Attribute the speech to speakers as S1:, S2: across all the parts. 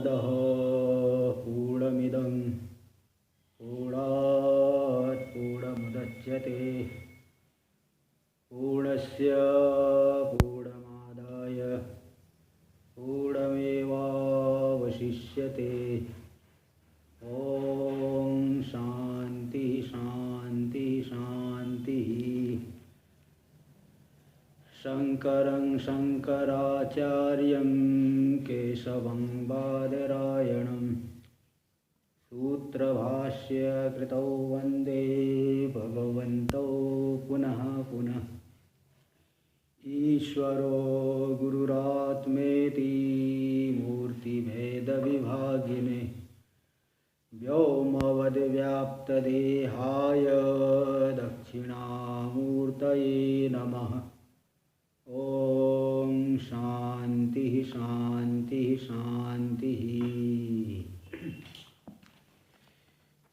S1: पूर्णमदः पूर्णमिदं पूर्णात् पूर्णमुदच्यते पूर्णस्य पूर्णमादाय पूर्णमेवावशिष्यते। ॐ शान्ति शान्ति शान्तिः। शङ्करं शङ्कराचार्यं केशवं बादरायणं सूत्रभाष्यकृतौ वन्दे भगवन्तौ पुनः पुनः। ईश्वरो गुरुरात्मेति मूर्तिभेदविभागिने व्योमवद्व्याप्तदेहाय दक्षिणामूर्तये नमः। ओम शांति शांति शांति।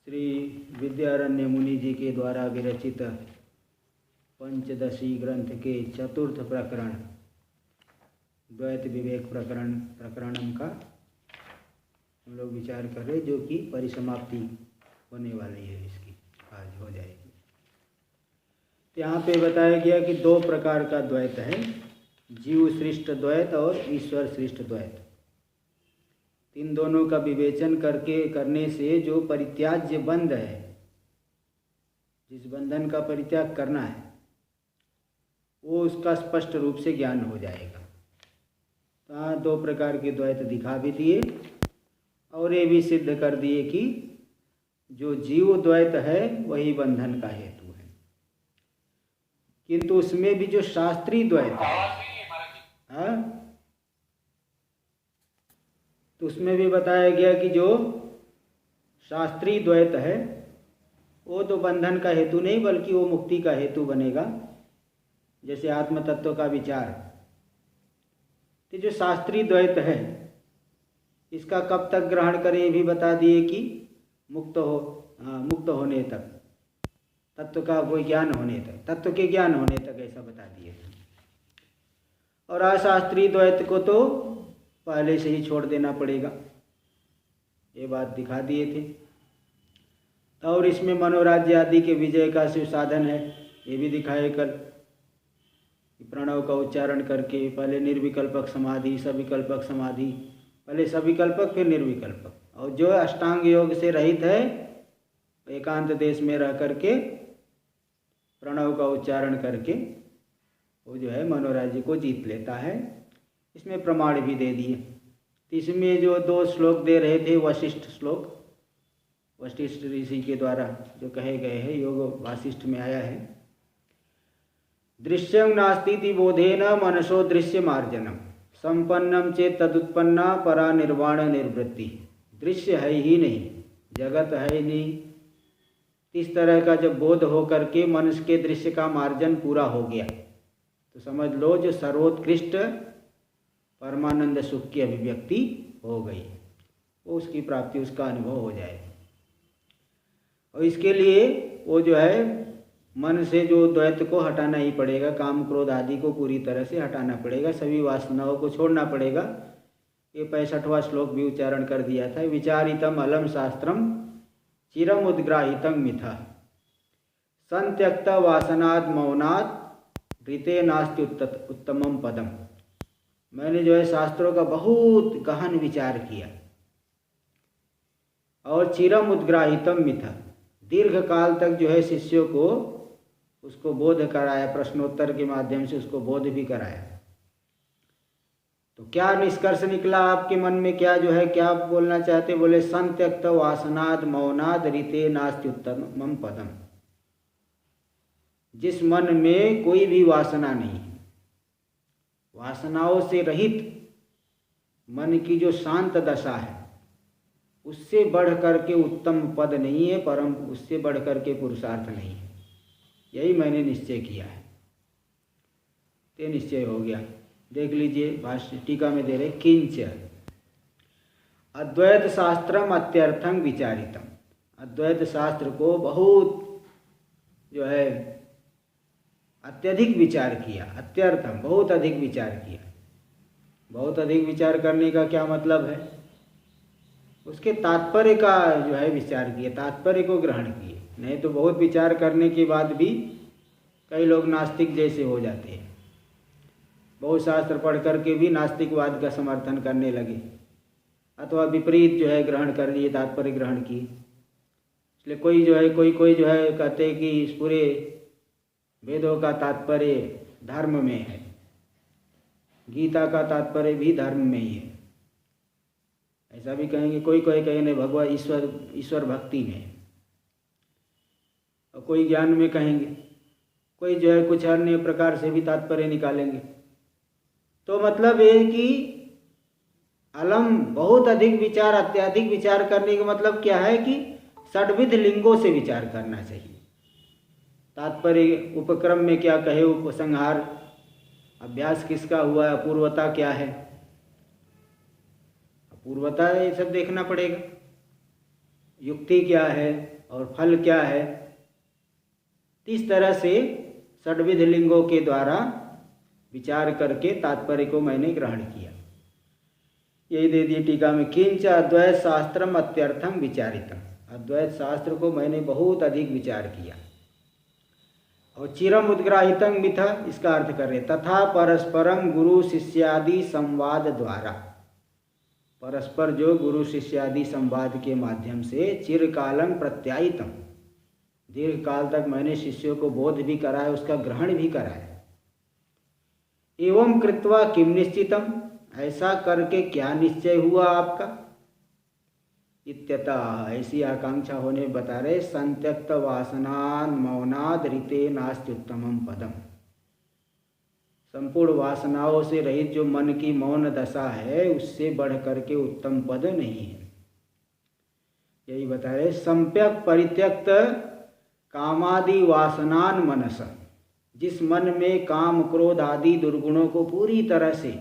S1: श्री विद्यारण्य मुनि जी के द्वारा विरचित पंचदशी ग्रंथ के चतुर्थ प्रकरण द्वैत विवेक प्रकरणम का हम लोग विचार कर रहे, जो कि परिसमाप्ति होने वाली है, इसकी आज हो जाएगी। यहाँ पे बताया गया कि दो प्रकार का द्वैत है, जीव सृष्ट द्वैत और ईश्वर सृष्ट द्वैत। इन दोनों का विवेचन करने से जो परित्याज्य बंध है, जिस बंधन का परित्याग करना है, वो उसका स्पष्ट रूप से ज्ञान हो जाएगा। तो यहाँ दो प्रकार के द्वैत दिखा भी दिए और ये भी सिद्ध कर दिए कि जो जीव द्वैत है वही बंधन का हेतु है, किंतु उसमें भी जो शास्त्रीय द्वैत है, तो उसमें भी बताया गया कि जो शास्त्रीय द्वैत है वो तो बंधन का हेतु नहीं, बल्कि वो मुक्ति का हेतु बनेगा। जैसे आत्म तत्व का विचार, तो जो शास्त्रीय द्वैत है इसका कब तक ग्रहण करें ये भी बता दिए कि मुक्त होने तक, तत्व का वो ज्ञान होने तक, तत्व के ज्ञान होने तक, ऐसा बता दिए। और अशास्त्रीय द्वैत को तो पहले से ही छोड़ देना पड़ेगा, ये बात दिखा दिए थे। और इसमें मनोराज्य आदि के विजय का शिव साधन है, ये भी दिखाए कल। प्रणव का उच्चारण करके पहले निर्विकल्पक समाधि, सविकल्पक समाधि, पहले सविकल्पक फिर निर्विकल्पक, और जो अष्टांग योग से रहित है एकांत देश में रह करके प्रणव का उच्चारण करके वो जो है मनोराज्य को जीत लेता है। इसमें प्रमाण भी दे दिए। इसमें जो दो श्लोक दे रहे थे, वशिष्ठ श्लोक, वशिष्ठ ऋषि के द्वारा जो कहे गए हैं, योग वासिष्ठ में आया है। दृश्यं नास्तीति बोधेन मनसो दृश्य मार्जनम संपन्नम चेत तदुत्पन्ना परा निर्वाण निर्वृत्ति। दृश्य है ही नहीं, जगत है ही नहीं, इस तरह का जब बोध हो करके मनुष्य के दृश्य का मार्जन पूरा हो गया तो समझ लो जो सर्वोत्कृष्ट परमानंद सुख की अभिव्यक्ति हो गई, वो उसकी प्राप्ति, उसका अनुभव हो जाए। और इसके लिए वो जो है मन से जो द्वैत को हटाना ही पड़ेगा, काम क्रोध आदि को पूरी तरह से हटाना पड़ेगा, सभी वासनाओं को छोड़ना पड़ेगा। ये 65वां श्लोक भी उच्चारण कर दिया था। विचारितम अलम शास्त्रम चिरम उद्ग्राहितम मिथा संत्यक्त वासनाद मौनाद ऋते नास्ति उत्तमम पदम। मैंने जो है शास्त्रों का बहुत गहन विचार किया और चिरम उद्ग्राहितम मिथा, दीर्घ काल तक जो है शिष्यों को उसको बोध कराया, प्रश्नोत्तर के माध्यम से उसको बोध भी कराया। तो क्या निष्कर्ष निकला आपके मन में, क्या जो है क्या बोलना चाहते? बोले संत्यक्त वासनाद मौनाद ऋते नास्ति उत्तमम पदम। जिस मन में कोई भी वासना नहीं, वासनाओं से रहित मन की जो शांत दशा है, उससे बढ़ करके उत्तम पद नहीं है, परम उससे बढ़ करके पुरुषार्थ नहीं है। यही मैंने निश्चय किया है, ते निश्चय हो गया। देख लीजिए भाष्य टीका में दे रहे, किंच अद्वैत शास्त्रम अत्यर्थं विचारितम। अद्वैत शास्त्र को बहुत जो है अत्यधिक विचार किया, अत्यर्थम बहुत अधिक विचार किया। बहुत अधिक विचार करने का क्या मतलब है? उसके तात्पर्य का जो है विचार किए, तात्पर्य को ग्रहण किए। नहीं तो बहुत विचार करने के बाद भी कई लोग नास्तिक जैसे हो जाते हैं, बहुत शास्त्र पढ़ करके भी नास्तिकवाद का समर्थन करने लगे, अथवा विपरीत जो है ग्रहण कर लिए, तात्पर्य ग्रहण किए। इसलिए कोई जो है कोई जो है कहते हैं कि इस पूरे वेदों का तात्पर्य धर्म में है, गीता का तात्पर्य भी धर्म में ही है, ऐसा भी कहेंगे। कोई कहेंगे भगवान ईश्वर भक्ति में, और कोई ज्ञान में कहेंगे, कोई जो है कुछ अन्य प्रकार से भी तात्पर्य निकालेंगे। तो मतलब ये कि अलम बहुत अधिक विचार, अत्यधिक विचार करने का मतलब क्या है कि षड्विध लिंगों से विचार करना चाहिए। तात्पर्य उपक्रम में क्या कहे, उपसंहार, अभ्यास किसका हुआ है, अपूर्वता क्या है, अपूर्वता ये सब देखना पड़ेगा, युक्ति क्या है और फल क्या है। इस तरह से षड्विध लिंगों के द्वारा विचार करके तात्पर्य को मैंने ग्रहण किया। यही दे दिए टीका में, किंच अद्वैत शास्त्रम अत्यर्थम विचारितम, अद्वैत शास्त्र को मैंने बहुत अधिक विचार किया। और चिरम उद्ग्राहितम मिथ, इसका अर्थ कर रहे, तथा परस्परम गुरु शिष्यादि संवाद द्वारा, परस्पर जो गुरु शिष्यादि संवाद के माध्यम से चिरकालं प्रत्यायितम, दीर्घ काल तक मैंने शिष्यों को बोध भी कराया, उसका ग्रहण भी कराया। एवं कृत्वा किम निश्चितम, ऐसा करके क्या निश्चय हुआ आपका। इत्यतः, ऐसी आकांक्षा होने बता रहे, संत्यक्त वासनान मौनाद ऋते नास्त्युत्तमम पदम, संपूर्ण वासनाओं से रहित जो मन की मौन दशा है, उससे बढ़ करके उत्तम पद नहीं है। यही बता रहे, संप्यक परित्यक्त कामादि वासनान मनस, जिस मन में काम क्रोध आदि दुर्गुणों को पूरी तरह से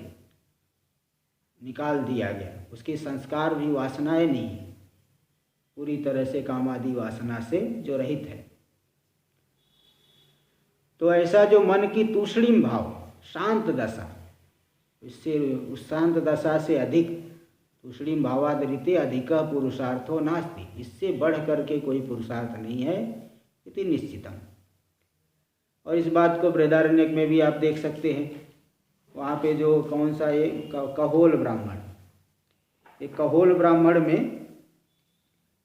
S1: निकाल दिया गया, उसके संस्कार भी वासनाएं नहीं है, पूरी तरह से कामादि वासना से जो रहित है। तो ऐसा जो मन की तूष्णीम भाव, शांत दशा, इससे उस शांत दशा से अधिक, तूष्णीम भावादरिते अधिक पुरुषार्थो नास्ति, इससे बढ़ करके कोई पुरुषार्थ नहीं है, इति निश्चितम। और इस बात को बृहदारण्यक में भी आप देख सकते हैं, वहाँ पे जो कौन सा ये कहोल ब्राह्मण, एक कहोल ब्राह्मण में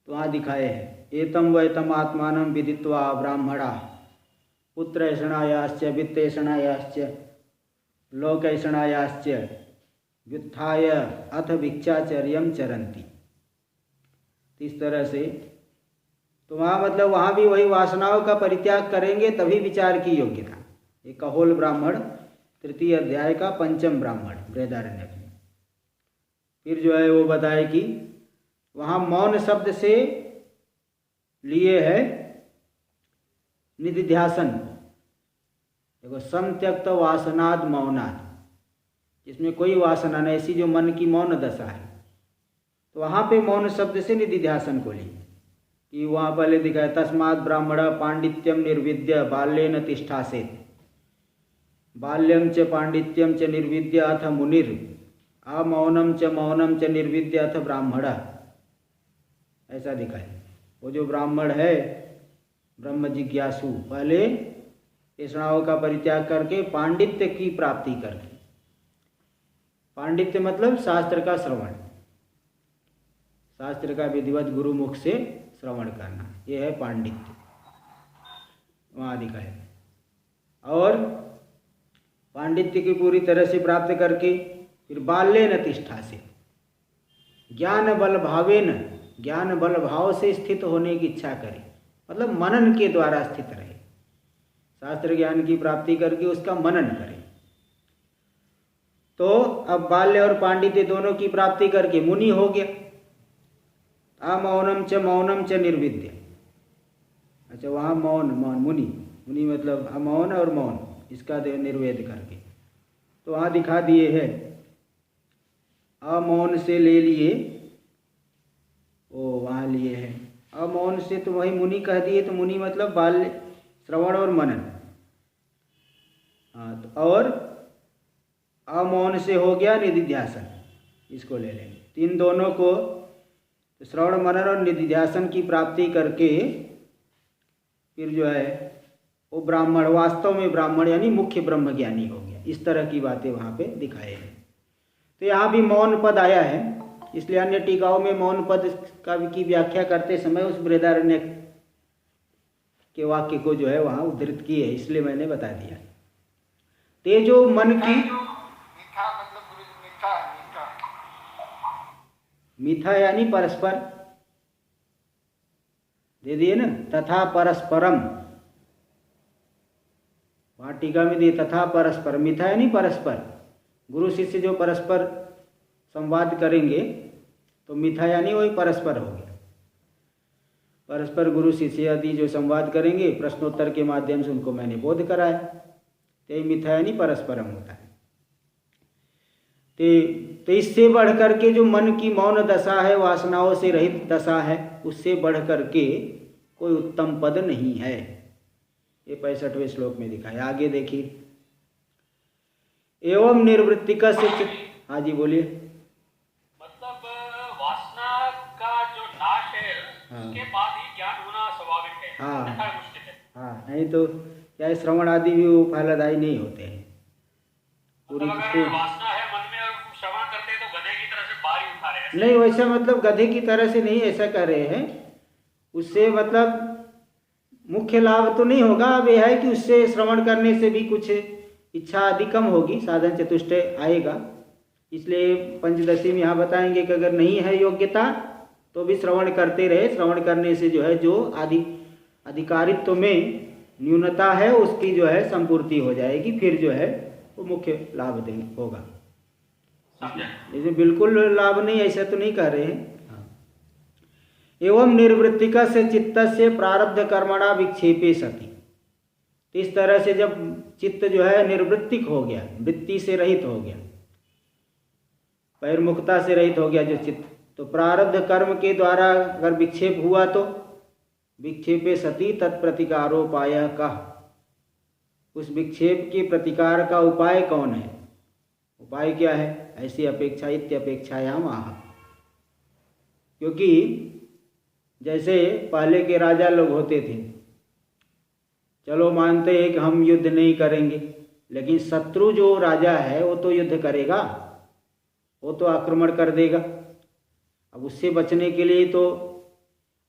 S1: तो वहाँ दिखाए हैं, एतम वैतम आत्मानं विदित्वा ब्राह्मणा पुत्रैषणायाश्च वित्तैषणायाश्च लोकैषणायाश्च व्युत्थाय अथ भिक्षाचर्यं चरन्ति। इस तरह से तो वहाँ मतलब वहाँ भी वही वासनाओं का परित्याग करेंगे तभी विचार की योग्यता। एक कहोल ब्राह्मण, तृतीय अध्याय का पंचम ब्राह्मण बृहदारण्यक में। फिर जो है वो बताए कि वहाँ मौन शब्द से लिए है निधिध्यासन। देखो, संत्यक्त वासनाद मौनाद, जिसमें कोई वासना नहीं, ऐसी जो मन की मौन दशा है, तो वहाँ पे मौन शब्द से निधिध्यासन को लिए कि वहाँ पहले दिखाया, तस्मात् ब्राह्मण पांडित्यम निर्विद्य बाल्येन तिष्ठासेत्, बाल्यम च पांडित्यम च निर्विद्य अथ मुनिर अमौनम च मौनम च निर्विद्य अथ ब्राह्मण, ऐसा दिखाए। वो जो ब्राह्मण है ब्रह्म जिज्ञासु, पहले तृष्णाओं का परित्याग करके पांडित्य की प्राप्ति करके, पांडित्य मतलब शास्त्र का श्रवण, शास्त्र का विधिवत गुरुमुख से श्रवण करना, ये है पांडित्य, वहाँ दिखाए। और पांडित्य की पूरी तरह से प्राप्त करके फिर बाल्येन तिष्ठा से, ज्ञान बल भावेन, ज्ञान बल भाव से स्थित होने की इच्छा करे, मतलब मनन के द्वारा स्थित रहे, शास्त्र ज्ञान की प्राप्ति करके उसका मनन करे। तो अब बाल्य और पांडित्य दोनों की प्राप्ति करके मुनि हो गया। अमौनम च निर्विद्य, अच्छा वहाँ मौन, मौन मुनि, मुनि मतलब अमौन और मौन, इसका निर्वेद करके तो वहाँ दिखा दिए है। अमौन से ले लिए, वो वहाँ लिए हैं अमौन से, तो वही मुनि कह दिए, तो मुनि मतलब बाल्य, श्रवण और मनन। हाँ, तो और अमौन से हो गया निधिध्यासन, इसको ले लेंगे। इन दोनों को तो श्रवण मनन और निधिध्यासन की प्राप्ति करके फिर जो है वो ब्राह्मण, वास्तव में ब्राह्मण यानी मुख्य ब्रह्म ज्ञानी हो गया। इस तरह की बातें वहाँ पे दिखाए हैं। तो यहाँ भी मौन पद आया है, इसलिए अन्य टीकाओं में मौन पद की व्याख्या करते समय उस बृहदारण्य के वाक्य को जो है वहाँ उद्धृत की है, इसलिए मैंने बता दिया। ते जो मन की
S2: मीठा मतलब मीठा
S1: मीठा यानी परस्पर दे दिए ना, तथा परस्परम, वहाँ टीका में दिए तथा परस्पर, मीठा यानी परस्पर। गुरु शिष्य जो परस्पर संवाद करेंगे तो मीठा यानी वही परस्पर हो गया। परस्पर गुरु शिष्य आदि जो संवाद करेंगे प्रश्नोत्तर के माध्यम से उनको मैंने बोध कराया, तो मीठा यानी परस्परम होता है। तो इससे बढ़ करके जो मन की मौन दशा है, वासनाओं से रहित दशा है, उससे बढ़ करके कोई उत्तम पद नहीं है। ये 65वें श्लोक में दिखा है। आगे देखिए, एवं निर्वृत्तिका से हाँ जी बोलिए।
S3: मतलब वासना का जो नाश है उसके बाद ही ज्ञान होना स्वाभाविक है।
S1: हाँ
S3: मुश्किल है।
S1: हाँ, नहीं तो क्या श्रवण आदि भी वो फलदायी नहीं होते हैं। पूरी
S3: अगर वासना है मन में और श्रवण करते हैं तो गधे की तरह से बाहर ही उठा रहे हैं।
S1: नहीं, वैसा मतलब गधे की तरह से नहीं ऐसा कर रहे हैं। उससे मतलब मुख्य लाभ तो नहीं होगा। अब यह है कि उससे श्रवण करने से भी कुछ इच्छा आदि कम होगी, साधन चतुष्टय आएगा। इसलिए पंचदशी में यहाँ बताएंगे कि अगर नहीं है योग्यता तो भी श्रवण करते रहे। श्रवण करने से जो है जो अधिकारित्व में न्यूनता है उसकी जो है संपूर्ति हो जाएगी, फिर जो है वो मुख्य लाभ होगा। इसमें बिल्कुल लाभ नहीं, ऐसा तो नहीं कह रहे हैं। एवं निर्वृत्तिका से चित्त से प्रारब्ध कर्मणा विक्षेपे सति। इस तरह से जब चित्त जो है निर्वृत्तिक हो गया, वृत्ति से रहित हो गया, बहिर्मुखता से रहित हो गया जो चित्त, तो प्रारब्ध कर्म के द्वारा अगर विक्षेप हुआ तो विक्षेपे सति तत्प्रतिकारोपाय का, उस विक्षेप के प्रतिकार का उपाय कौन है? उपाय क्या है? ऐसी अपेक्षा इत्यपेक्षायाम आह। क्योंकि जैसे पहले के राजा लोग होते थे, चलो मानते हैं कि हम युद्ध नहीं करेंगे, लेकिन शत्रु जो राजा है वो तो युद्ध करेगा, वो तो आक्रमण कर देगा। अब उससे बचने के लिए तो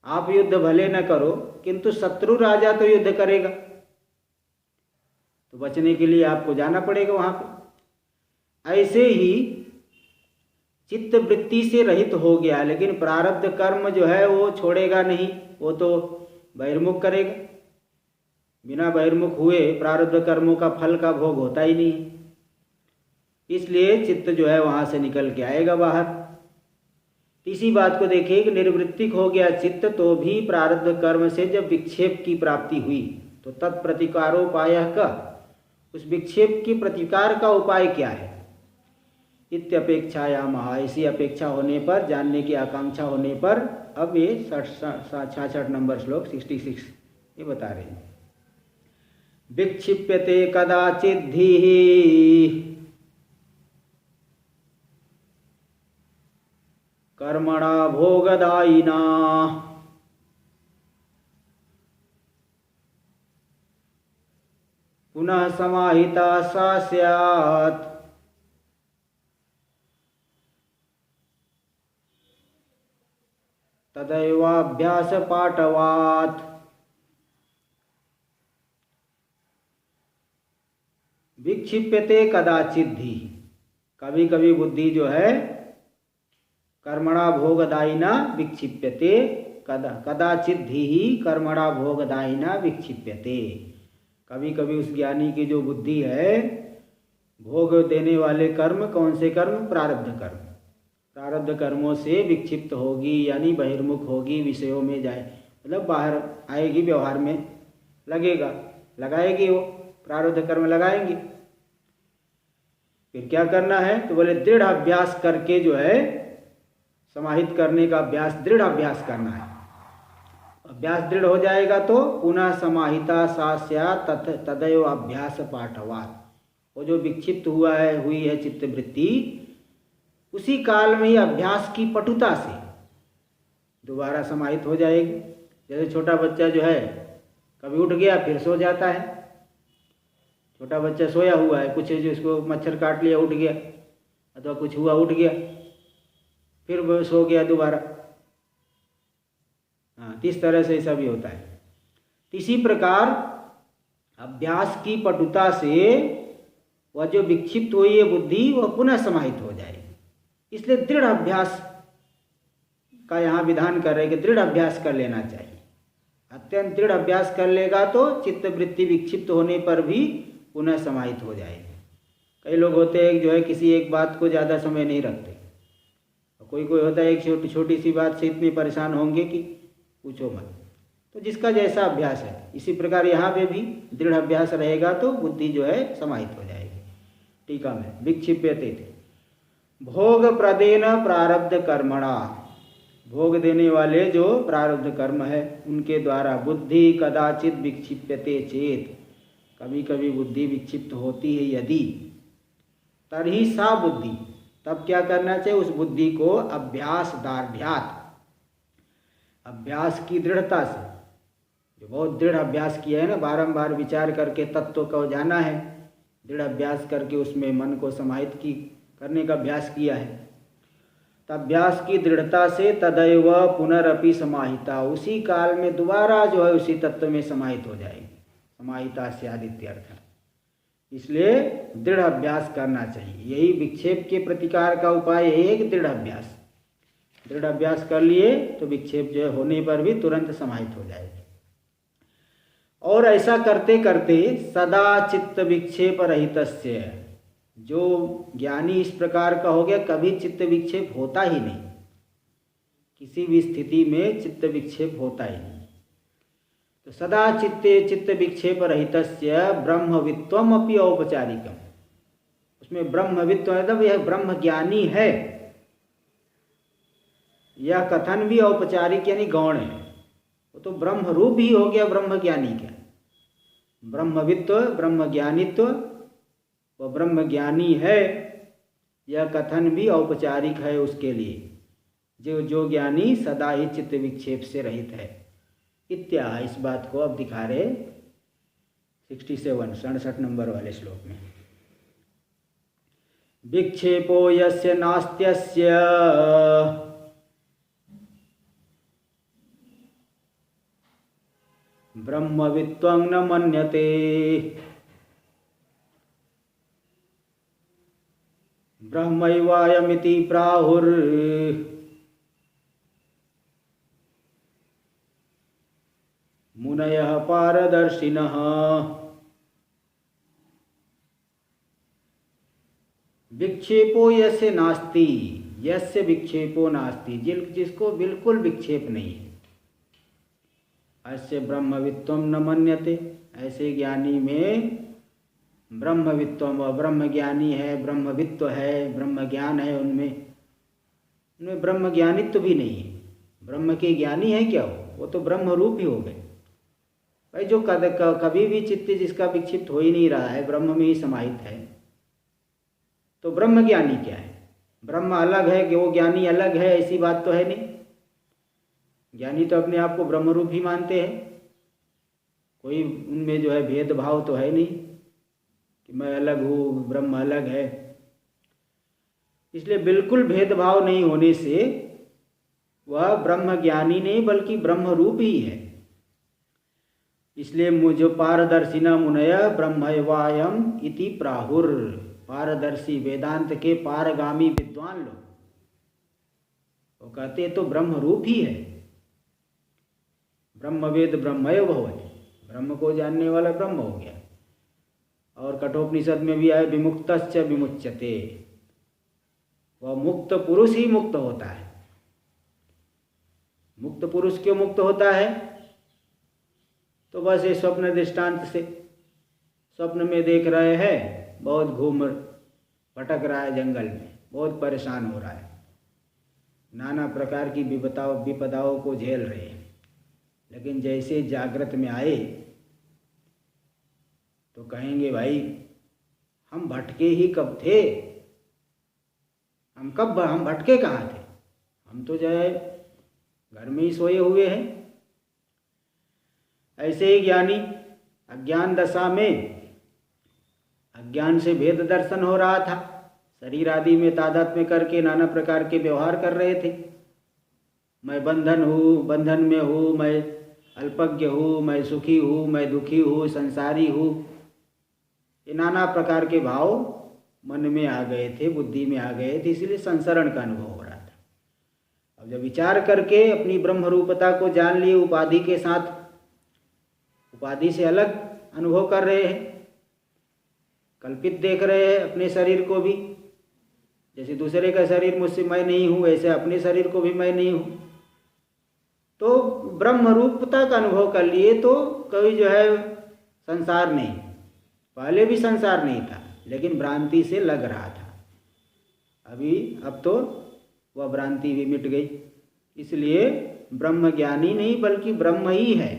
S1: आप युद्ध भले न करो, किंतु शत्रु राजा तो युद्ध करेगा, तो बचने के लिए आपको जाना पड़ेगा वहाँ पे। ऐसे ही चित्त वृत्ति से रहित हो गया, लेकिन प्रारब्ध कर्म जो है वो छोड़ेगा नहीं, वो तो बहिर्मुख करेगा। बिना बहिर्मुख हुए प्रारब्ध कर्मों का फल का भोग होता ही नहीं, इसलिए चित्त जो है वहाँ से निकल के आएगा बाहर। इसी बात को देखिए कि निर्वृत्तिक हो गया चित्त, तो भी प्रारब्ध कर्म से जब विक्षेप की प्राप्ति हुई तो तत्प्रतिकारोपाय का, उस विक्षेप की प्रतिकार का उपाय क्या है? इत्यपेक्षायामः, ऐसी अपेक्षा होने पर, जानने की आकांक्षा होने पर, अब ये 66 नंबर श्लोक 66 ये बता रहे हैं। विक्षिप्यते कदाचित् धीः कर्मणा भोगदायिना पुनः समाहिता सा स्यात् तदैवाभ्यास पाठवात्। विक्षिप्यते कदाचित् धीः, कभी कभी बुद्धि जो है कर्मणा भोगदायिना विक्षिप्यते, कदाचित् धीः कर्मणा भोगदायिना विक्षिप्यते। कभी कभी उस ज्ञानी की जो बुद्धि है, भोग देने वाले कर्म, कौन से कर्म? प्रारब्ध कर्म। प्रारब्ध कर्मों से विक्षिप्त होगी, यानी बहिर्मुख होगी, विषयों में जाए, मतलब बाहर आएगी, व्यवहार में लगेगा, लगाएगी, वो प्रारब्ध कर्म लगाएंगी। फिर क्या करना है? तो बोले दृढ़ अभ्यास करके जो है समाहित करने का अभ्यास, दृढ़ अभ्यास करना है। अभ्यास दृढ़ हो जाएगा तो पुनः समाहिता सा स्यात् तदैव अभ्यास पाठवात्। वो जो विक्षिप्त हुई है चित्तवृत्ति, उसी काल में ही अभ्यास की पटुता से, दोबारा समाहित हो जाएगी। जैसे छोटा बच्चा जो है कभी उठ गया फिर सो जाता है। छोटा बच्चा सोया हुआ है, कुछ जिसको मच्छर काट लिया उठ गया, अथवा कुछ हुआ उठ गया, फिर वो सो गया दोबारा। हाँ, इस तरह से ऐसा भी होता है। इसी प्रकार अभ्यास की पटुता से वह जो विक्षिप्त हुई है बुद्धि वह पुनः समाहित हो जाएगी। इसलिए दृढ़ अभ्यास का यहाँ विधान कर रहे हैं कि दृढ़ अभ्यास कर लेना चाहिए। अत्यंत दृढ़ अभ्यास कर लेगा तो चित्त वृत्ति विक्षिप्त होने पर भी पुनः समाहित हो जाएगी। कई लोग होते हैं जो है किसी एक बात को ज़्यादा समय नहीं रखते, कोई कोई होता है एक छोटी छोटी सी बात से इतने परेशान होंगे कि पूछो मत। तो जिसका जैसा अभ्यास है, इसी प्रकार यहाँ पे भी दृढ़ अभ्यास रहेगा तो बुद्धि जो है समाहित हो जाएगी। टीका में विक्षिप्यते थे भोग प्रदेन प्रारब्ध कर्मणा, भोग देने वाले जो प्रारब्ध कर्म है उनके द्वारा बुद्धि कदाचित विक्षिप्यते चेत, कभी कभी बुद्धि विक्षिप्त होती है यदि, तर्हि सा बुद्धि, तब क्या करना चाहिए, उस बुद्धि को अभ्यास दार्ढ्यात, अभ्यास की दृढ़ता से, जो बहुत दृढ़ अभ्यास किया है ना, बारंबार विचार करके तत्व को जाना है, दृढ़ अभ्यास करके उसमें मन को समाहित की करने का अभ्यास किया है, अभ्यास की दृढ़ता से तदैव पुनरपि समाहिता, उसी काल में दोबारा जो है उसी तत्व में समाहित हो जाएगी। समाहिता से आदित्यर्थ, इसलिए दृढ़ अभ्यास करना चाहिए। यही विक्षेप के प्रतिकार का उपाय है एक दृढ़ अभ्यास। दृढ़ अभ्यास कर लिए तो विक्षेप जो है होने पर भी तुरंत समाहित हो जाएगी। और ऐसा करते करते सदा चित्त विक्षेप रहितस्य, जो ज्ञानी इस प्रकार का हो गया कभी चित्त विक्षेप होता ही नहीं, किसी भी स्थिति में चित्त विक्षेप होता ही नहीं। तो सदा चित्त विक्षेप रहितस्य ब्रह्मवित्वम अपि औपचारिकम, उसमें ब्रह्मवित्व मतलब यह ब्रह्म ज्ञानी है, यह कथन भी औपचारिक यानी गौण है, वो तो ब्रह्म रूप ही हो गया ब्रह्म ज्ञानी का। ब्रह्मवित्व ब्रह्म ज्ञानित्व, वह ब्रह्म ज्ञानी है, यह कथन भी औपचारिक है उसके लिए, जो ज्ञानी सदा ही चित्त विक्षेप से रहित है। इत्या, इस बात को अब दिखा रहे 67 नंबर वाले श्लोक में। विक्षेपो यस्य नास्त्यस्य ब्रह्मवित्वं न मन्यते, ब्रह्मैवायमिति प्राहुर् मुनयः पारदर्शिनः। विक्षेपो यस्य नास्ति, यस्य विक्षेपो नास्ति, जिसको बिल्कुल विक्षेप नहीं है, अस्य ब्रह्मवित्वम न मन्यते, ऐसे ज्ञानी में ब्रह्मवित्वम, ब्रह्म ज्ञानी है, ब्रह्मवित्व है, ब्रह्म ज्ञान है, उनमें ब्रह्म ज्ञानित्व भी नहीं है। ब्रह्म के ज्ञानी है क्या वो तो ब्रह्म रूप ही हो गए भाई। जो कभी भी चित्त जिसका विक्षिप्त हो ही नहीं रहा है, ब्रह्म में ही समाहित है, तो ब्रह्म ज्ञानी क्या है? ब्रह्म अलग है कि वो ज्ञानी अलग है, ऐसी बात तो है नहीं। ज्ञानी तो अपने आप को ब्रह्म रूप ही मानते हैं, कोई उनमें जो है भेदभाव तो है नहीं कि मैं अलग हूँ ब्रह्म अलग है। इसलिए बिल्कुल भेदभाव नहीं होने से वह ब्रह्म ज्ञानी नहीं बल्कि ब्रह्म रूप ही है। इसलिए मुझे पारदर्शिना मुनय ब्रह्मैवायम इति प्राहुर, पारदर्शी वेदांत के पारगामी विद्वान लोग वो कहते तो ब्रह्म रूप ही है। ब्रह्मवेद ब्रह्मैव भवति, ब्रह्म को जानने वाला ब्रह्म हो गया। और कठोपनिषद में भी आए विमुक्तश्च विमुच्यते, वह मुक्त पुरुष ही मुक्त होता है। मुक्त पुरुष क्यों मुक्त होता है? तो बस ये स्वप्न दृष्टांत से, स्वप्न में देख रहे हैं बहुत घूम भटक रहा है जंगल में, बहुत परेशान हो रहा है, नाना प्रकार की विपदाओं को झेल रहे हैं, लेकिन जैसे जागृत में आए तो कहेंगे भाई हम भटके ही कब थे, हम भटके कहाँ थे? हम तो जो है घर में ही सोए हुए हैं। ऐसे ही ज्ञानी अज्ञान दशा में अज्ञान से भेद दर्शन हो रहा था, शरीर आदि में तादात्म्य करके नाना प्रकार के व्यवहार कर रहे थे। मैं बंधन में हूँ, मैं अल्पज्ञ हूँ, मैं सुखी हूँ, मैं दुखी हूँ, संसारी हूँ, ये नाना प्रकार के भाव मन में आ गए थे, बुद्धि में आ गए थे, इसलिए संसरण का अनुभव हो रहा था। अब जब विचार करके अपनी ब्रह्म रूपता को जान लिए, उपाधि के साथ, उपाधि से अलग अनुभव कर रहे हैं, कल्पित देख रहे हैं अपने शरीर को भी, जैसे दूसरे का शरीर मुझसे मैं नहीं हूँ, वैसे अपने शरीर को भी मैं नहीं हूँ। तो ब्रह्म रूपता का अनुभव कर लिए तो कोई जो है संसार नहीं, पहले भी संसार नहीं था, लेकिन भ्रांति से लग रहा था। अब तो वह भ्रांति भी मिट गई, इसलिए ब्रह्म ज्ञानी नहीं बल्कि ब्रह्म ही है।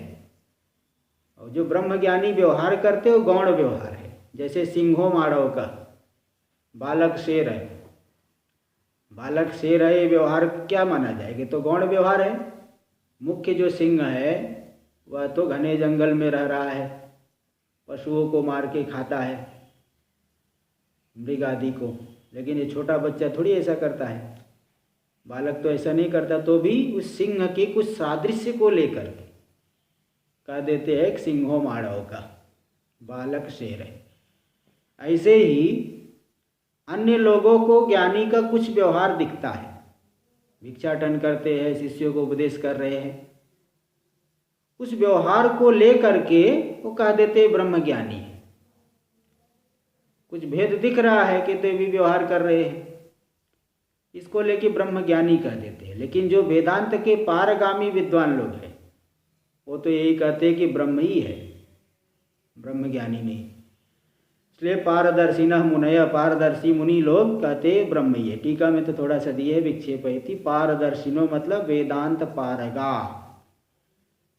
S1: और जो ब्रह्म ज्ञानी व्यवहार करते हो गौण व्यवहार है, जैसे सिंहो माड़व का बालक शेर है। बालक शेर है, ये व्यवहार क्या माना जाएगा? तो गौण व्यवहार है। मुख्य जो सिंह है वह तो घने जंगल में रह रहा है, पशुओं को मार के खाता है, मृग आदि को, लेकिन ये छोटा बच्चा थोड़ी ऐसा करता है, बालक तो ऐसा नहीं करता। तो भी उस सिंह के कुछ सादृश्य को लेकर के कह देते हैं एक सिंहो माड़व का बालक शेर है। ऐसे ही अन्य लोगों को ज्ञानी का कुछ व्यवहार दिखता है, भिक्षाटन करते हैं, शिष्यों को उपदेश कर रहे हैं, उस व्यवहार को लेकर के वो कह देते हैं ब्रह्म ज्ञानी है। कुछ भेद दिख रहा है कि तो भी व्यवहार कर रहे हैं, इसको लेके ब्रह्म ज्ञानी कह देते हैं। लेकिन जो वेदांत के पारगामी विद्वान लोग हैं वो तो यही कहते हैं कि ब्रह्म ही है, ब्रह्म ज्ञानी नहीं। इसलिए पारदर्शिनः मुनयः, पारदर्शी मुनि लोग कहते ब्रह्म ही है। टीका में तो थोड़ा सा दिए विक्षेपयति, पारदर्शिनो मतलब वेदांत पारगा,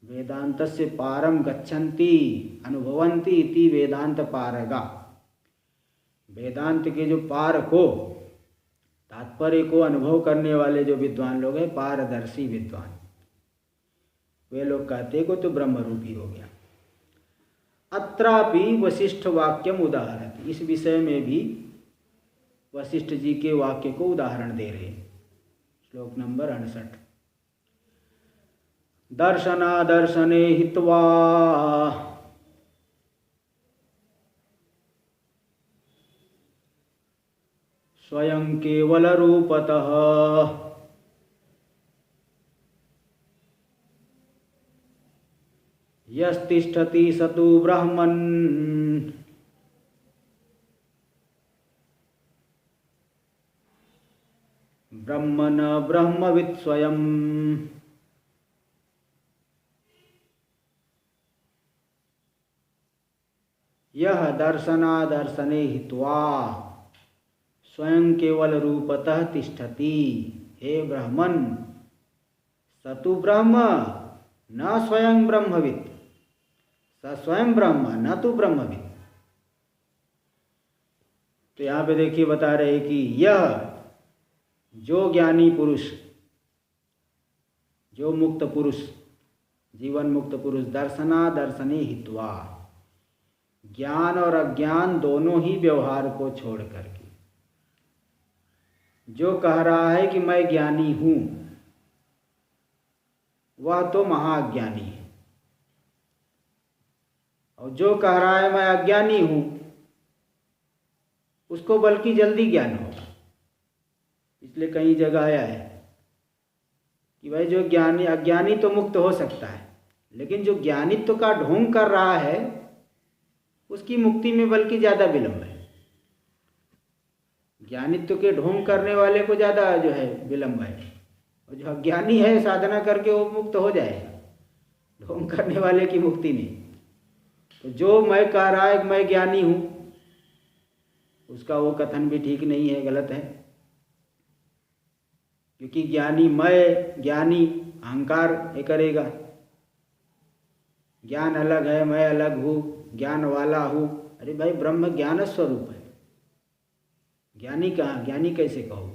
S1: वेदांतस्य पारम गच्छन्ति अनुभवन्ति इति वेदांत पारगा। वेदांत के जो पार को, तात्पर्य को अनुभव करने वाले जो विद्वान लोग हैं, पारदर्शी विद्वान, वे लोग कहते को तो ब्रह्म रूपी हो गया। अत्रापि वशिष्ठ वाक्यम उदाहरति, इस विषय में भी वशिष्ठ जी के वाक्य को उदाहरण दे रहे हैं। श्लोक नंबर 68। दर्शनादर्शने हित्वा स्वयं केवल रूपतः यस्तिष्ठति स तु ब्रह्मन् ब्रह्म न ब्रह्मवित् स्वयं। यह दर्शनादर्शने हित्वा स्वयं केवल रूपतः तिष्ठति, हे ब्रह्मन् स तु ब्रह्म न स्वयं ब्रह्मवित्, स स्वयं ब्रह्म न तो ब्रह्मवित्। तो यहाँ पे देखिए बता रहे कि यह जो ज्ञानी पुरुष, जो मुक्त पुरुष, जीवन मुक्त पुरुष, दर्शना दर्शने हित्वा, ज्ञान और अज्ञान दोनों ही व्यवहार को छोड़ करके जो कह रहा है कि मैं ज्ञानी हूँ, वह तो महाअज्ञानी है। और जो कह रहा है मैं अज्ञानी हूँ, उसको बल्कि जल्दी ज्ञान होगा। इसलिए कई जगह आया है कि भाई जो ज्ञानी, अज्ञानी तो मुक्त हो सकता है, लेकिन जो ज्ञानित्व का ढोंग कर रहा है उसकी मुक्ति में बल्कि ज़्यादा विलंब है। ज्ञानित्व के ढोंग करने वाले को ज़्यादा जो है विलंब है, और जो अज्ञानी है साधना करके वो मुक्त हो जाएगा, ढोंग करने वाले की मुक्ति नहीं। तो जो मैं कह रहा है कि मैं ज्ञानी हूँ, उसका वो कथन भी ठीक नहीं है, गलत है। क्योंकि ज्ञानी, मैं ज्ञानी अहंकार ये करेगा, ज्ञान अलग है, मैं अलग हूँ, ज्ञान वाला हूँ। अरे भाई ब्रह्म ज्ञान स्वरूप है, ज्ञानी कहाँ, ज्ञानी कैसे कहो?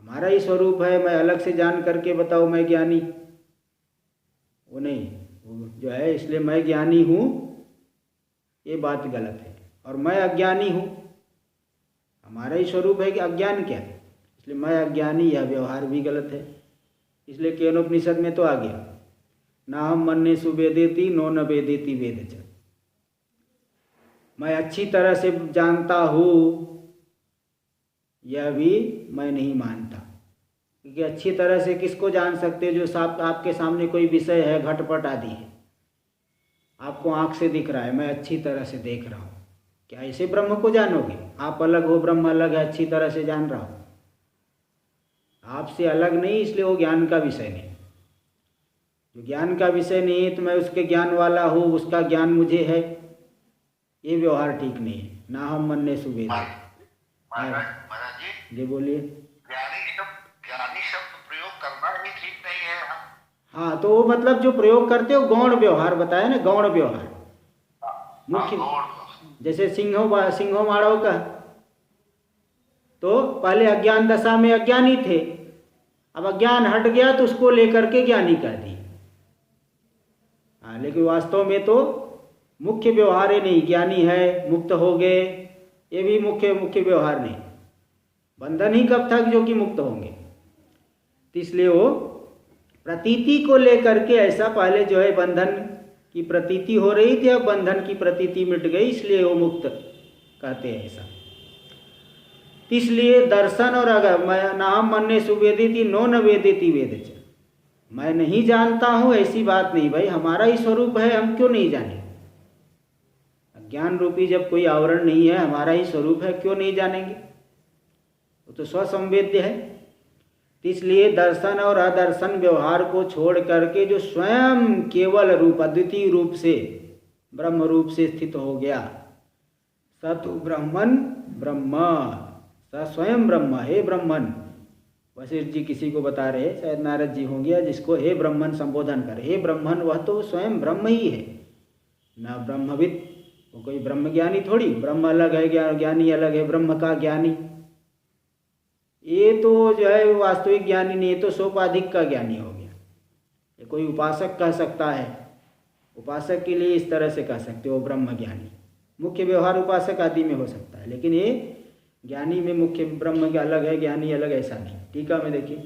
S1: हमारा ही स्वरूप है, मैं अलग से जान करके बताओ मैं ज्ञानी, वो नहीं, वो जो है इसलिए मैं ज्ञानी हूँ ये बात गलत है, और मैं अज्ञानी हूँ, हमारा ही स्वरूप है कि अज्ञान क्या है, इसलिए मैं अज्ञानी, यह व्यवहार भी गलत है। इसलिए केनोपनिषद में तो आ गया, ना हम मन्ने सुवेदेति नो न वेदेति वेद च, मैं अच्छी तरह से जानता हूँ यह भी मैं नहीं मानता, क्योंकि अच्छी तरह से किसको जान सकते, जो आपके सामने कोई विषय है, घटपट आदि है, आपको आँख से दिख रहा है, मैं अच्छी तरह से देख रहा हूँ, क्या ऐसे ब्रह्म को जानोगे? आप अलग हो, ब्रह्म अलग है, अच्छी तरह से जान रहा हो, आपसे अलग नहीं, इसलिए वो ज्ञान का विषय नहीं। जो ज्ञान का विषय नहीं है तो मैं उसके ज्ञान वाला हूँ, उसका ज्ञान मुझे है, ये व्यवहार ठीक नहीं है। ना हम मन्ने सुवेद।
S2: महाराज
S1: जी बोलिए।
S2: ज्ञानी शब्द प्रयोग करना ही ठीक नहीं है।
S1: हाँ, तो वो मतलब जो प्रयोग करते हो गौण व्यवहार बताया ना, गौण व्यवहार मुख्य, जैसे सिंहो माड़व का, तो पहले अज्ञान दशा में अज्ञानी थे, अब अज्ञान हट गया तो उसको लेकर के ज्ञानी कर दी। हाँ, लेकिन वास्तव में तो मुख्य व्यवहार ही नहीं, ज्ञानी है, मुक्त हो गए, ये भी मुख्य व्यवहार नहीं। बंधन ही कब तक जो कि मुक्त होंगे, तो इसलिए वो प्रतीति को लेकर के ऐसा, पहले जो है बंधन की प्रतीति हो रही थी, अब बंधन की प्रतीति मिट गई, इसलिए वो मुक्त कहते हैं ऐसा। इसलिए दर्शन और अगर मैं नाम मन्ने सुवेदिति नो न वेदिति वेद च, मैं नहीं जानता हूँ ऐसी बात नहीं भाई, हमारा ही स्वरूप है, हम क्यों नहीं जाने? ज्ञान रूपी जब कोई आवरण नहीं है, हमारा ही स्वरूप है, क्यों नहीं जानेंगे? वो तो स्वसंवेद्य है। इसलिए दर्शन और अदर्शन व्यवहार को छोड़ करके जो स्वयं केवल रूप, अद्वितीय रूप से ब्रह्म रूप से स्थित हो गया, स तो ब्रह्मन ब्रह्म, स स्वयं ब्रह्म, हे ब्रह्मन। वशिष्ठ जी किसी को बता रहे, शायद नारद जी होंगे, जिसको हे ब्रह्मन संबोधन करे, हे ब्रह्मन, वह तो स्वयं ब्रह्म ही है, न ब्रह्मविद, वो कोई ब्रह्म ज्ञानी थोड़ी, ब्रह्म अलग है, ज्ञानी अलग है, ब्रह्म का ज्ञानी, ये तो जो है वास्तविक ज्ञानी नहीं, ये तो सोपाधिक का ज्ञानी हो गया। ये कोई उपासक कह सकता है, उपासक के लिए इस तरह से कह सकते हो ब्रह्म ज्ञानी, मुख्य व्यवहार उपासक आदि में हो सकता है, लेकिन ये ज्ञानी में मुख्य ब्रह्म का अलग है, ज्ञानी अलग, ऐसा नहीं। टीका में देखिए,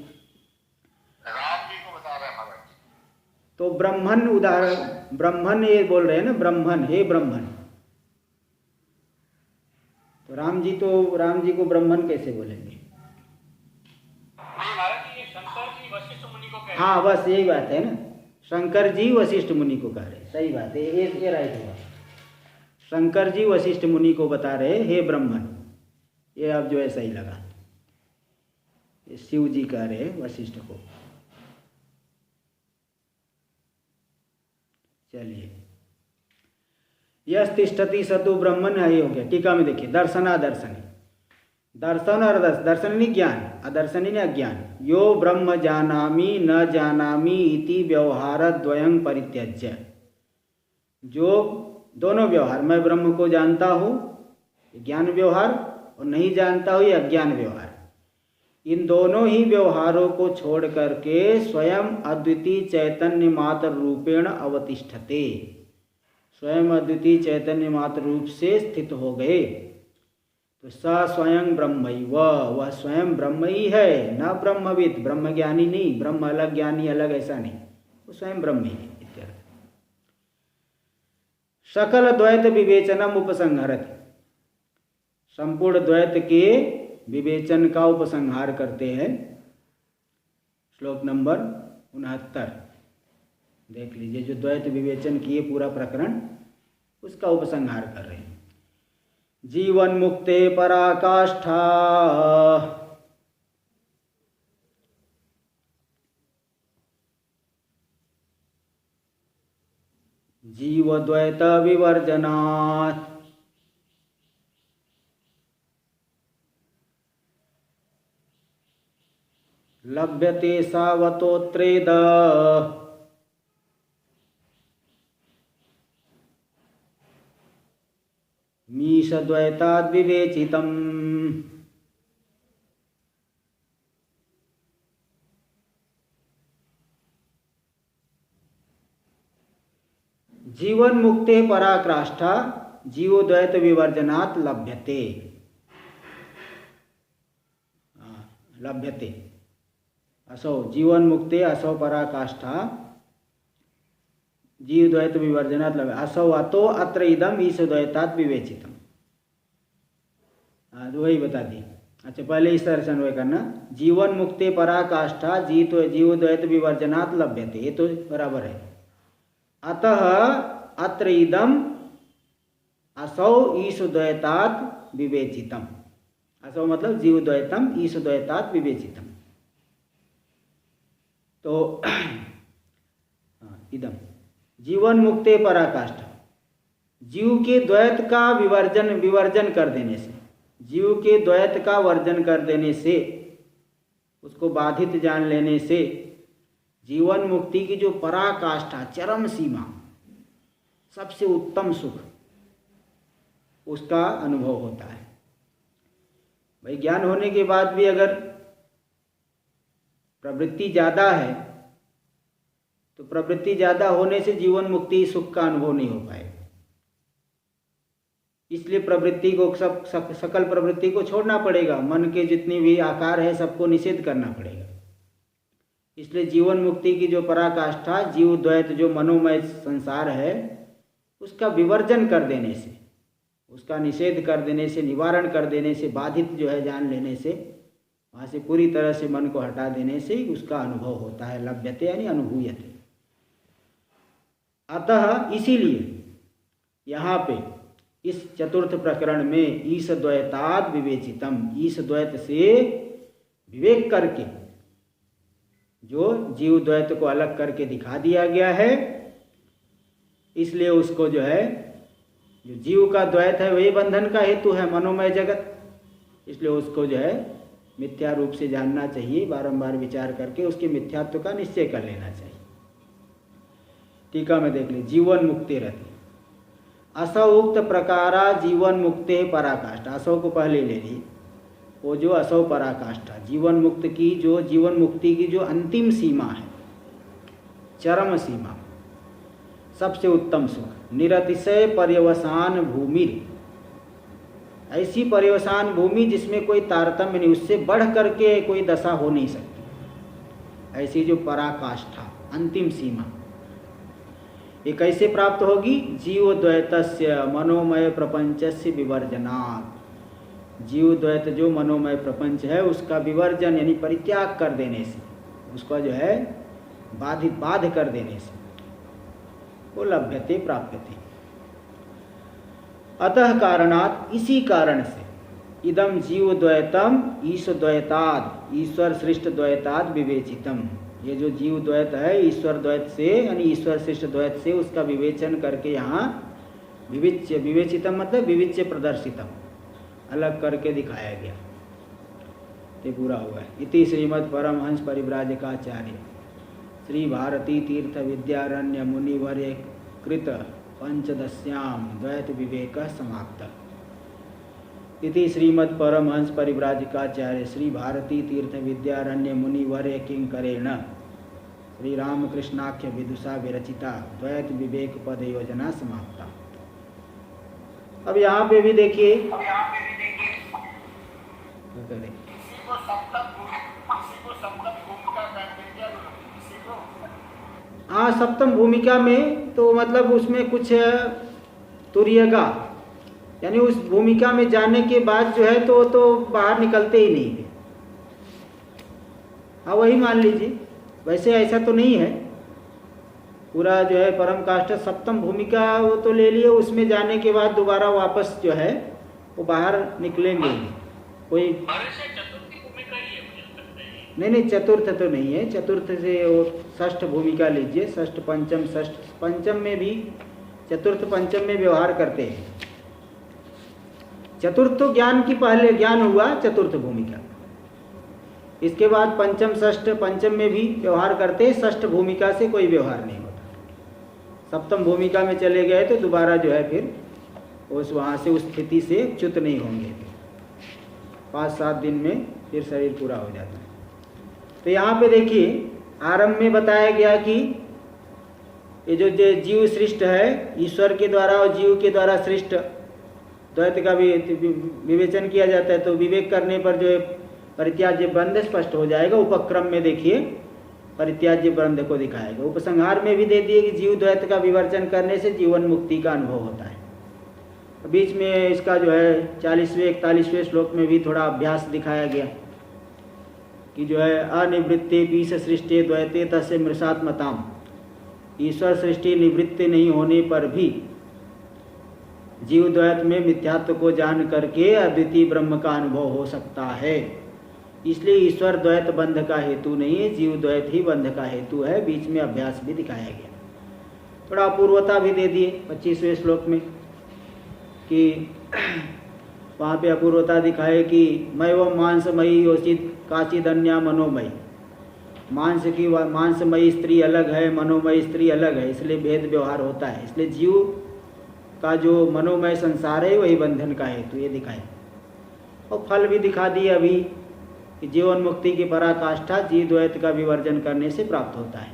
S2: राम जी को बता रहे हैं महाराज।
S1: तो ब्रह्मन उदाहरण, ब्रह्मन ये बोल रहे हैं ना, ब्रह्मन, हे ब्रह्मन, तो राम जी को ब्रह्मन कैसे बोलेंगे? हाँ, बस यही बात है ना, शंकर जी वशिष्ठ मुनि को कह रहे, सही बात है, ये राइट हुआ। शंकर जी वशिष्ठ मुनि को बता रहे हे ब्रह्मन, ये अब जो है सही लगा, ये शिव जी कह रहे वशिष्ठ को। चलिए, यस तिष्ठति सतु ब्रह्मन, ये हो गया। टीका में देखिए, दर्शनादर्शनी, दर्शन और दर्शन नहीं ज्ञान, अदर्शनी नहीं अज्ञान। यो ब्रह्म जानामि न जानामि इति व्यवहार द्वयं परित्यज्य, जो दोनों व्यवहार, मैं ब्रह्म को जानता हूँ ज्ञान व्यवहार, और नहीं जानता हूँ ये अज्ञान व्यवहार, इन दोनों ही व्यवहारों को छोड़ करके स्वयं अद्वितीय चैतन्य मात्र रूपेण अवतिष्ठते, स्वयं अद्वितीय चैतन्य मात्र रूप से स्थित हो गए, तो स स्वयं ब्रह्मैव, वह स्वयं ब्रह्म ही है, न ब्रह्मविद, ब्रह्म ज्ञानी नहीं, ब्रह्म अलग ज्ञानी अलग, ऐसा नहीं, वो स्वयं ब्रह्म ही है। इत्यर्थ। सकल द्वैत विवेचनम उपसंहरति, संपूर्ण द्वैत के विवेचन का उपसंहार करते हैं। श्लोक नंबर 69 देख लीजिए, जो द्वैत विवेचन किए पूरा प्रकरण, उसका उपसंहार कर रहे हैं। जीवन मुक्ते पराकाष्ठा, जीव द्वैत विवर्जनात्, लभ्यते सावतोत्रेद, मीश द्वैताद् विवेचितम्। जीवन मुक्ते पराकाष्ठा जीवोद्वैत विवर्जनात् लभ्यते। लभ्यते असौ जीवन मुक्ते असौ पराकाष्ठा जीवद्वैत विवर्जनात् लभ्यते। असौ अतो अत्र इदम ईशद्वैतात् विवेचितम। वही बता दी। अच्छा, पहले इस तरह से अन्वय करना। जीवन मुक्ते पराकाष्ठा जीवद्वैत विवर्जनात् लभ्यते, ये तो बराबर है। अतः अत्र इदम असौ ईशद्वैतात् विवेचितम। असौ मतलब जीवद्वैतम ईशद्वैतात् विवेचितम। तो इदम जीवन मुक्ते पराकाष्ठा, जीव के द्वैत का विवर्जन कर देने से, जीव के द्वैत का वर्जन कर देने से, उसको बाधित जान लेने से जीवन मुक्ति की जो पराकाष्ठा चरम सीमा, सबसे उत्तम सुख, उसका अनुभव होता है। भाई ज्ञान होने के बाद भी अगर प्रवृत्ति ज़्यादा है तो प्रवृत्ति ज़्यादा होने से जीवन मुक्ति सुख का अनुभव नहीं हो पाएगा। इसलिए प्रवृत्ति को सकल प्रवृत्ति को छोड़ना पड़ेगा। मन के जितनी भी आकार है सबको निषेध करना पड़ेगा। इसलिए जीवन मुक्ति की जो पराकाष्ठा जीव द्वैत जो मनोमय संसार है उसका विवर्जन कर देने से, उसका निषेध कर देने से, निवारण कर देने से, बाधित जो है जान लेने से, वहाँ से पूरी तरह से मन को हटा देने से उसका अनुभव होता है। लभ्यते यानी अनुभूयते। अतः इसीलिए यहाँ पे इस चतुर्थ प्रकरण में ईश द्वैताद विवेचितम, ईश द्वैत से विवेक करके जो जीव द्वैत को अलग करके दिखा दिया गया है, इसलिए उसको जो है, जो जीव का द्वैत है वही बंधन का हेतु है, मनोमय जगत, इसलिए उसको जो है मिथ्या रूप से जानना चाहिए। बारंबार विचार करके उसके मिथ्यात्व का निश्चय कर लेना चाहिए। टीका में देख ली, जीवन मुक्ति रहती असौ उक्त प्रकारा जीवन मुक्ते पराकाष्ठा। असौ को पहले ले ली, वो जो असौ पराकाष्ठा जीवन मुक्त की, जो जीवन मुक्ति की जो अंतिम सीमा है, चरम सीमा, सबसे उत्तम सुख, निरतिशय पर्यवसान भूमि, ऐसी पर्यवसान भूमि जिसमें कोई तारतम्य नहीं, उससे बढ़ करके कोई दशा हो नहीं सकती, ऐसी जो पराकाष्ठा अंतिम सीमा, ये कैसे प्राप्त होगी? जीव द्वैतस्य मनोमय प्रपंचस्य विवर्जनात्। जीव द्वैत जो मनोमय प्रपंच है उसका विवर्जन यानी परित्याग कर देने से, उसका जो है बाध कर देने से वो लभ्यते प्राप्यते। अतः कारणात्, इसी कारण से, इदम जीव द्वैतम ईश द्वैताद, ईश्वर सृष्ट द्वैताद विवेचितम, ये जो जीव द्वैत है ईश्वर द्वैत से यानी ईश्वर सृष्ट द्वैत से उसका विवेचन करके यहाँ विविच्य, विवेचितम मतलब विविच्य प्रदर्शितम, अलग करके दिखाया गया। ये पूरा हुआ है। इति श्रीमद् परमहंस परिव्राजकाचार्य श्री भारती तीर्थ विद्यारण्य मुनिवर्य कृत पंचदश्याम द्वैत विवेक समाप्त। इति श्रीमद् परमहंस परिव्राजकाचार्य श्री भारती तीर्थ विद्यारण्य मुनिवर्य किंकरेण श्री रामकृष्णाख्य विदुषा विरचिता द्वैत विवेक पद योजना समाप्ता। अब यहाँ पे भी देखिए, हाँ सप्तम भूमिका में तो मतलब उसमें कुछ तुर्यगा, यानी उस भूमिका में जाने के बाद जो है तो बाहर निकलते ही नहीं है। हाँ वही मान लीजिए, वैसे ऐसा तो नहीं है। पूरा जो है परम काष्ठ सप्तम भूमिका वो तो ले लिए, उसमें जाने के बाद दोबारा वापस जो है वो बाहर निकलेंगे ही कोई। नहीं चतुर्थ तो नहीं है, चतुर्थ से वो षष्ठ भूमिका लीजिए, षष्ठ पंचम, षष्ठ पंचम में भी चतुर्थ पंचम में व्यवहार करते हैं। चतुर्थ तो ज्ञान की पहले ज्ञान हुआ चतुर्थ भूमिका, इसके बाद पंचम षष्ठ पंचम में भी व्यवहार करते, षष्ठ भूमिका से कोई व्यवहार नहीं होता। सप्तम भूमिका में चले गए तो दोबारा जो है फिर उस वहाँ से उस स्थिति से च्युत नहीं होंगे, 5-7 दिन में फिर शरीर पूरा हो जाता है। तो यहाँ पे देखिए आरंभ में बताया गया कि ये जो जीव सृष्ट है, ईश्वर के द्वारा और जीव के द्वारा सृष्ट द्वैत का भी विवेचन किया जाता है। तो विवेक करने पर जो परित्याज्य बंध स्पष्ट हो जाएगा। उपक्रम में देखिए परित्याज्य बंध को दिखाएगा। उपसंहार में भी दे दिए कि जीव द्वैत का विवर्जन करने से जीवन मुक्ति का अनुभव होता है। बीच में इसका जो है 40वें 41वें श्लोक में भी थोड़ा अभ्यास दिखाया गया कि जो है अनिवृत्ति पीस सृष्टि द्वैते तस्य मृषात्मताम, ईश्वर सृष्टि निवृत्ति नहीं होने पर भी जीव द्वैत में मिथ्यात्व को जान करके अद्वितीय ब्रह्म का अनुभव हो सकता है। इसलिए ईश्वर द्वैत बंध का हेतु नहीं है, जीव द्वैत ही बंध का हेतु है। बीच में अभ्यास भी दिखाया गया। थोड़ा अपूर्वता भी दे दिए 25वें श्लोक में कि वहाँ पे अपूर्वता दिखाए कि मैं व मांसमयी योचित काचिदन्या मनोमयी, मांसमयी स्त्री अलग है, मनोमयी स्त्री अलग है, इसलिए भेद व्यवहार होता है। इसलिए जीव का जो मनोमय संसार है वही बंधन का हेतु, ये दिखाए। और फल भी दिखा दिए अभी कि जीवन मुक्ति की पराकाष्ठा जीव द्वैत का विवर्जन करने से प्राप्त होता है।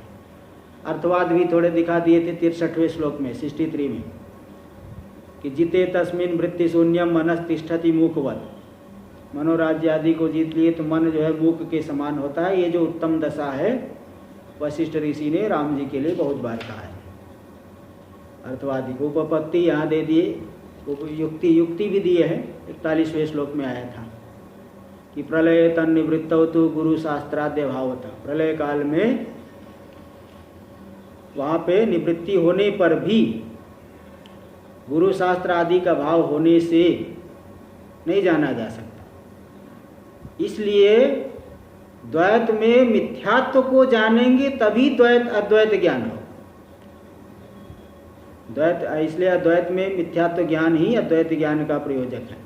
S1: अर्थवाद भी थोड़े दिखा दिए थे 63वें श्लोक में 63 में कि जिते तस्मिन वृत्ति शून्यम मनस तिष्ठति मूकवत, मनोराज्य आदि को जीत लिए तो मन जो है मूक के समान होता है। ये जो उत्तम दशा है वशिष्ठ ऋषि ने राम जी के लिए बहुत बार कहा है। अर्थवादी को उपपत्ति यहाँ दे दिए, युक्ति भी दिए है। 41वें श्लोक में आया था कि प्रलय तन्निवृत्तौ तु गुरु शास्त्राद्य भावत, प्रलय काल में वहाँ पे निवृत्ति होने पर भी गुरु शास्त्र आदि का भाव होने से नहीं जाना जा सकता। इसलिए द्वैत में मिथ्यात्व को जानेंगे तभी द्वैत अद्वैत ज्ञान हो। द्वैत, इसलिए अद्वैत में मिथ्यात्व ज्ञान ही अद्वैत ज्ञान का प्रयोजक है,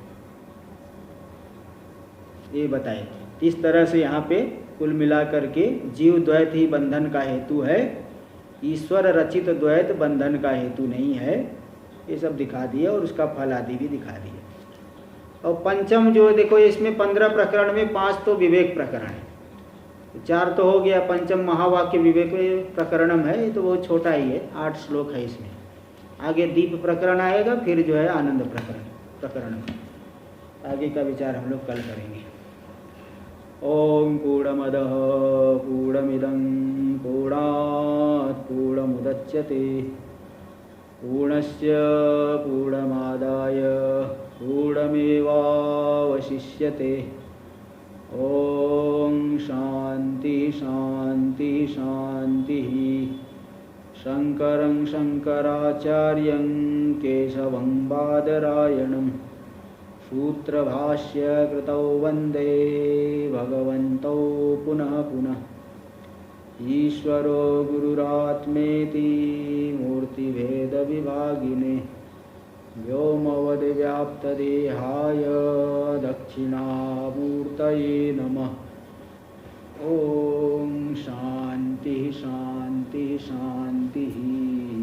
S1: ये बताए। इस तरह से यहाँ पे कुल मिलाकर के जीव द्वैत ही बंधन का हेतु है, ईश्वर रचित द्वैत बंधन का हेतु नहीं है। ये सब दिखा दिए और उसका फल आदि भी दिखा दिए। और पंचम जो देखो इसमें 15 प्रकरण में 5 तो विवेक प्रकरण है, 4 तो हो गया। पंचम महावाक्य विवेक प्रकरणम है, ये तो बहुत छोटा ही है, 8 श्लोक है इसमें। आगे दीप प्रकरण आएगा, फिर जो है आनंद प्रकरण आगे का विचार हम लोग कल करेंगे। ओम पूर्णमदः पूर्णमिदं पूर्णात् पूर्णमुदच्यते पूर्णस्य पूर्णमादाय पूर्णमेवावशिष्यते। ओम शांति शांति शांति। शंकरं शंकराचार्यं केशवं बादरायणं सूत्रभाष्य कृतौ वंदे भगवन्तौ पुनः पुनः। ईश्वरो गुरुरात्मेति मूर्तिभेदविभागिने व्योमवद्व्याप्तदेहाय दक्षिणामूर्तये नमः। ओम शांति शांति शांति।